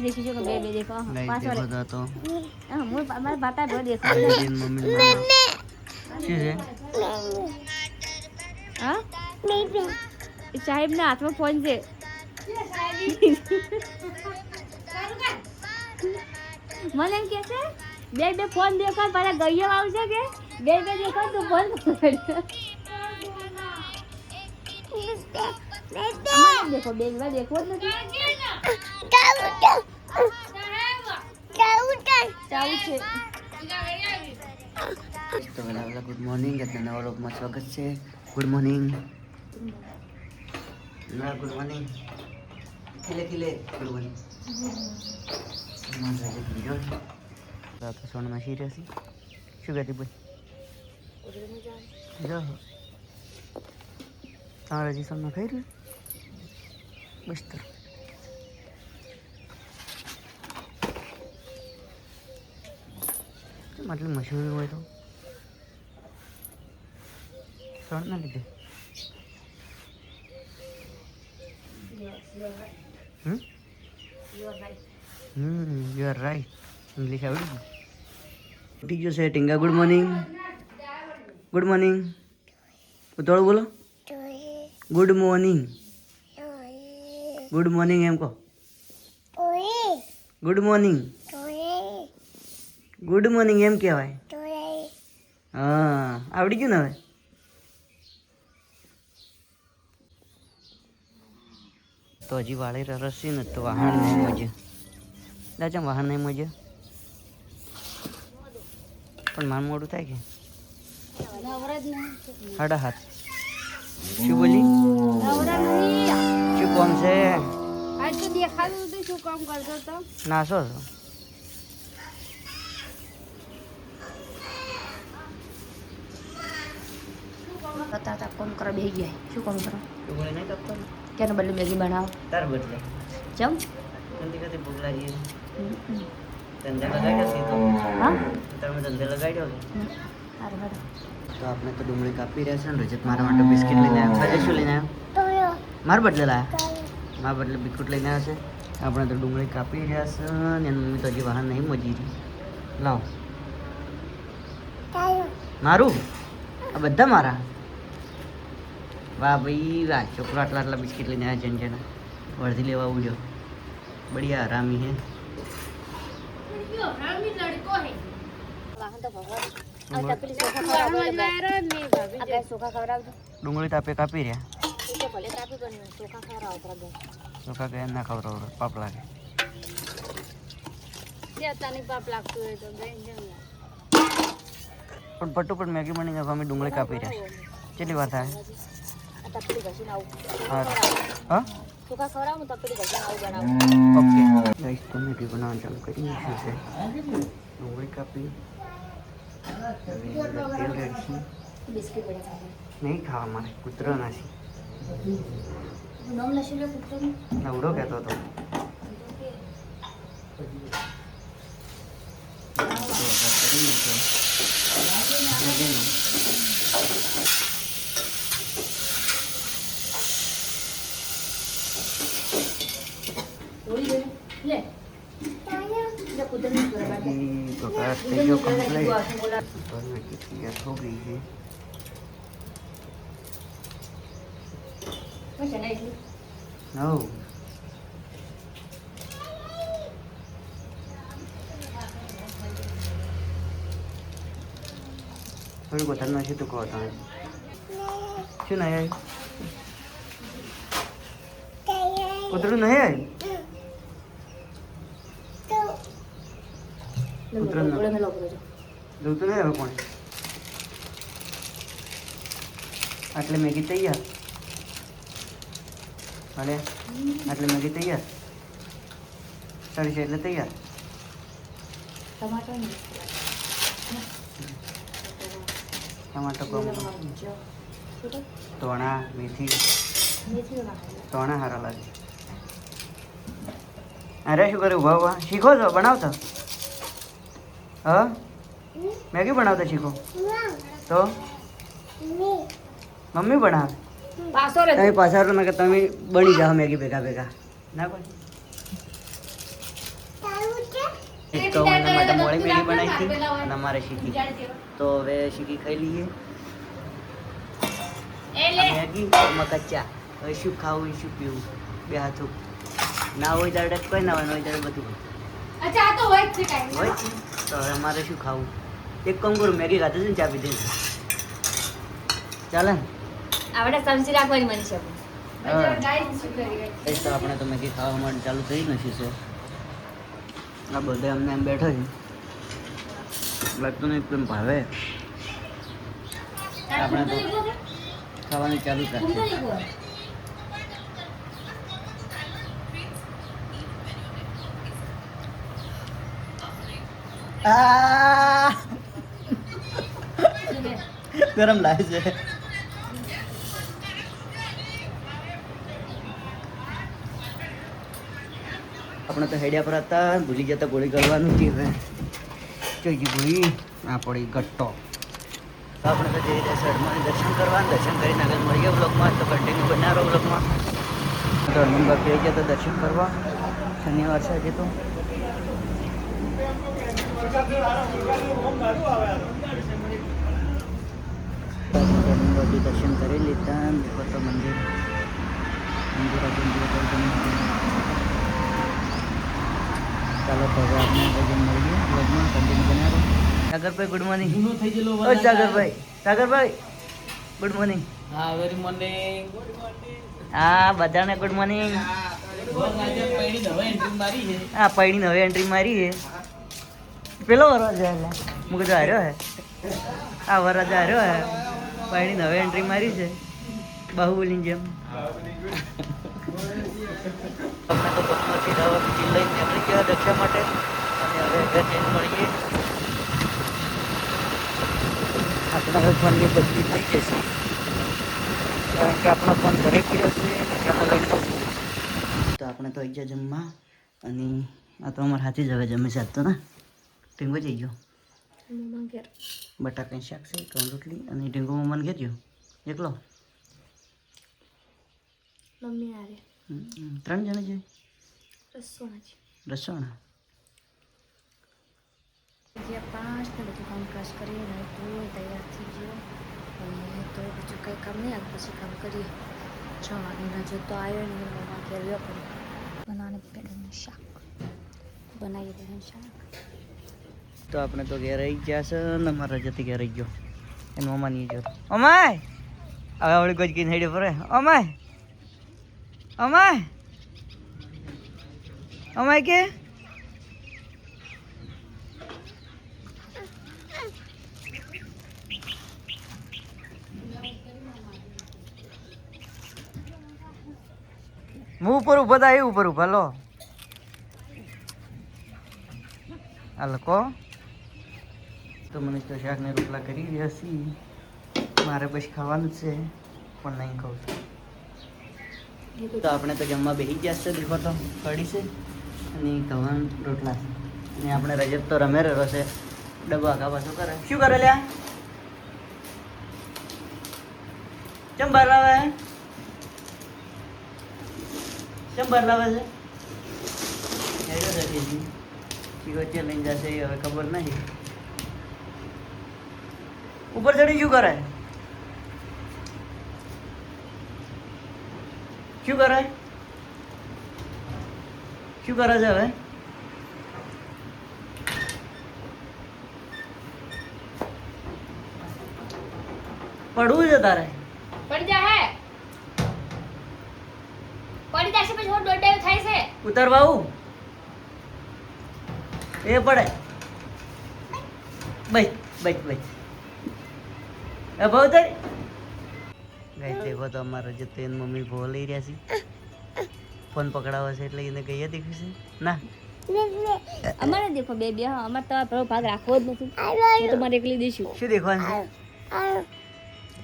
देखी जो बे बे देखो पांच वाले देखो तो हां मोर हमारे बाता बे देखो दिन मम्मी चीज है हां नहीं साहेब ना हाथ में फोन से મને એમ કે છે બે બે ફોન દેખો પાછા ગયો આવશે કે બે બે દેખો તો ફોન देखो बेगवा देखो तो गुड मॉर्निंग नवा लोग में स्वागत है गुड मॉर्निंग गुड मॉर्निंग खिले खिले गुड मॉर्निंग तो सोन में सीरियस शू कहती भाई जो तारा जी सोन में खाई रही बस तो मतलब मशहूर हुए तो सोन ना लीधे यू आर राइट इंग्लिश आवड़ी ठीक है टींगा गुड मॉर्निंग उतोड़ बोलो गुड मॉर्निंग एम को गुड मॉर्निंग एम कहेवाय हाँ आवड़ी गयुं ने हवे तो हजी वाळे रसी ने तो वाहन नहीं मजे दाचा वाहन नहीं मजे पण मार मोडू थाय के 7:30 શું બોલી શું કામ છે આજ તો દેખાતું હતું શું કામ કરતો તો નાસો છો તાતા કોમ કરવા બેહી ગયા શું કામ કરો તું બોલે નહીં કરતો કેનો બદલે મેગી બનાવો તાર બદલે ચમ જલ્દી કદી ભૂખ લાગી ધંધે લગાડ્યો છે તો હા તમે ધંધે લગાડ્યો હારું હારું તો આપણે તો ડુંગળી કાપી રહ્યા છે ને રજત મારા માટે બિસ્કિટ લઈને આવ્યો આજે શું લઈને આવ્યો મારા બદલે લાયા મારા બદલે બિસ્કુટ લઈને આવ્યા છે આપણે તો ડુંગળી કાપી રહ્યા છે ને એની મમ્મી તો હજી વાહન નહીં મજી રહી લાવો મારું આ બધા મારા વાહ ભાઈ વાહ છોકરો આટલા આટલા બિસ્કિટ લઈને આવ્યા છે જેને વર્ધી લેવા ઉડ્યો બઢિયા હરામી હે ડુંગળી તાપે કાપી રહ્યા ચોખા ગયા ના ખવડાવ પાપ લાગે પણ પટ્ટુ પણ મેગી બની જાય અમે ડુંગળી કાપી રહ્યા કેટલી વાર થાય હા ઓકે ગાઈસ તો મેગી બનાવવાનું ચાલુ કરી નાખ્યું છે ડુંગળી કાપી તેલ રેડશું નહીં ખાવા મારે કૂતરો નાસી નવડો કહેતો હતો जो कंप्लीट हो गई है नो थोड़ी को धरना से तो को होता है क्यों नहीं आई उधर नहीं आई उधर ना दो तो नहीं है कौन आटले मैगी तैयार अरे आटले मैगी तैयार साड़ी से तैयार टमाटर को तोड़ा मेथी तोड़ा हारा लगे अरे शू करे उभा उभा शीखो तो बनावता हाँ मैगी बनावता शीखो तो मम्मी बनावे તમે પાછા ના કે તમે બની જાઓ મેગી ભેગા ભેગા ના કોઈ એક તો હું એના માટે મોળી મેગી બનાવી હતી અને અમારે શીખી તો હવે શીખી ખાઈ લઈએ મેગી મકચ્ચા હવે શું ખાવું શું પીવું બે હાથું ના હોય ત્યારે કોઈ ના હોય ત્યારે બધું હોય છે તો હવે અમારે શું ખાવું એક કામ કરું મેગી ખાધું છે ને ચા પીધી ચાલે ને આપણે સમજી રાખવાની મને છે તો આપણે તો મેગી ખાવા માટે ચાલુ થઈ નથી છે આ બધા અમને એમ બેઠા છે લાગતું નહીં કેમ ભાવે આપણે તો ખાવાનું ચાલુ જ રાખીએ ગરમ લાગે છે આપણે તો હેડિયા પર હતા ભૂલી જતા ગોળી કરવાનું હતી હવે જોઈ ગોળી આ પડી ગટ્ટો તો આપણે તો જઈ રહ્યા શહેરમાં દર્શન કરવા દર્શન કરીને આગળ મળીએ બ્લોગમાં તો કન્ટિન્યુ બનાવો બ્લોગમાં તો હનુમાન બાપી આવી ગયા તો દર્શન કરવા શનિવાર છે આજે તો દર્શન કરી લીધા દેખો તો મંદિર ચાલો તો હવે આપણે ભજન મળીએ બ્લોગમાં કન્ટિન્યુ બનાવો સાગરભાઈ ગુડ મોર્નિંગ સાગરભાઈ ગુડ મોર્નિંગ હા વેરી મોર્નિંગ હા બધાને ગુડ મોર્નિંગ હા પૈણી હવે એન્ટ્રી મારી છે પેલો વરરાજ એટલે હું કીધું હાર્યો હે આ વરરાજ હાર્યો હે પૈણી હવે એન્ટ્રી મારી છે બાહુબલીની જેમ આપણે તો બસમાંથી રાવણ લઈને નીકળી ગયા દક્ષા માટે અને હવે ઘર ચેન્જ મળીએ આપણા હવે ફોનની બદલી થઈ જશે કારણ કે આપણો ફોન ઘરે કર્યો છે તો આપણે તો આવી જમવા અને આ તો અમારે હાથી જ હવે જમી શકતો ને ટીંગો જઈ ગયો બટાકાની શાક છે ત્રણ રોટલી અને ટીંગો મમ્માને ઘેર ગયો એકલો મમ્મી આરે 3 જણા છે રસોણા રસોણા જે 5 ને બધું કામકાજ કરીને તો તૈયાર થઈ ગયો અને તો બીજું કંઈ કામ નહીં આજ પછી કામ કરીએ 6 વાગ્યાના જો તો આવ્યો ને મમ્મા ઘેર ગયો પણ બનાને પેડનું શાક બનાવી દેવાનું શાક તો આપણે તો ઘેર આવી ગયા છે ને મારા જતી ઘેર આવી ગયો એનું મમ્મા નહીં ગયો અમાય હવે આવડે કોઈ કીને હેડ્યો ફરે અમાય કે હું ઉપર ઉભા હતા એ ઉપર ઉભા લો હાલ કો તો મને તો શાક ને રોટલા કરી રહ્યા છીએ મારે પછી ખાવાનું જ છે પણ નહીં ખાઉં તો આપણે તો જમવા બેસી ગયા છે દેખો તો કઢી છે અને કવન રોટલા છે અને આપણે રજત તો રમે રહ્યો છે ડબ્બો આગા પાછું કરે શું કરે લ્યા ચમ બહાર લાવે છે વચ્ચે લઈને જશે એ હવે ખબર નહીં ઉપર ચડી શું કરે છે હવે પડવું છે તારે પડી જા હે પડી જશે પછી હું દોડાયો થાય છે ઉતરવા આવું એ પડે બચ એ ભાવ તારી ગઈ દેખો તો અમારા જે તેન મમ્મી ભો લઈ રહ્યા છે ફોન પકડાવે છે એટલે એને કહીએ દેખ્યું છે ના અમારે દેખો બે હા અમારે તો આપણો ભાગ રાખવો જ નથી હું તો મારે એકલી દઈશું શું દેખવાનું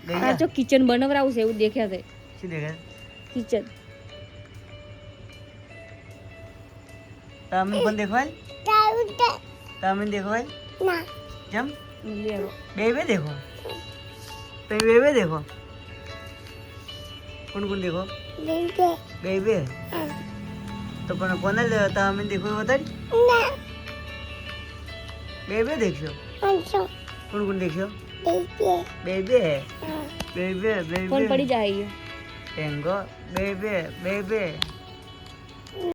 છે આ જો કિચન બનાવરાવું છે એવું દેખ્યા છે શું દેખાય કિચન તમે પણ દેખવાય તમે દેખવાય જમ બે देखो બે देखो कौन देखो બે तो પણ કોને તમે देखो बताड़ी બે બે દેખશો કોણ કોણ દેખશો બે બે બે બે બે કોણ પડી જાય ટેંગો બે બે બે બે